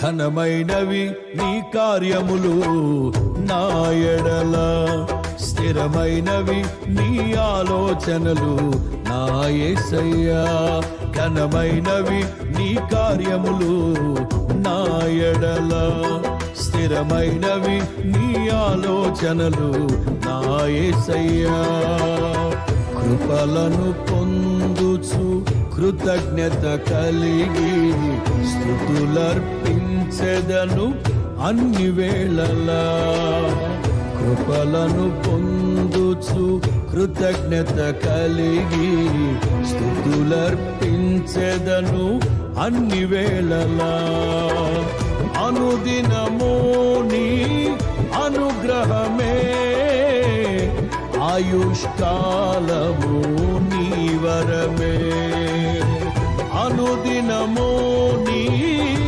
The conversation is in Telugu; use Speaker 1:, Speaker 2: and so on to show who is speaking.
Speaker 1: ఘనమైనవి నీ కార్యములు నా ఎడల, స్థిరమైనవి నీ ఆలోచనలు నా యేసయ్యా. ఘనమైనవి నీ కార్యములు నా ఎడల, స్థిరమైనవి నీ ఆలోచనలు నా యేసయ్యా. కృపలను పొందుచు కృతజ్ఞత కలిగి స్తుతులర్పించెదను అన్ని వేళలా. కృపలను పొందుచు కృతజ్ఞత కలిగి స్తుతులర్పించెదను అన్ని వేళలా. అనుదినము నీ అనుగ్రహమే, ఆయుష్కాలము నీ వరమే. అనుదినము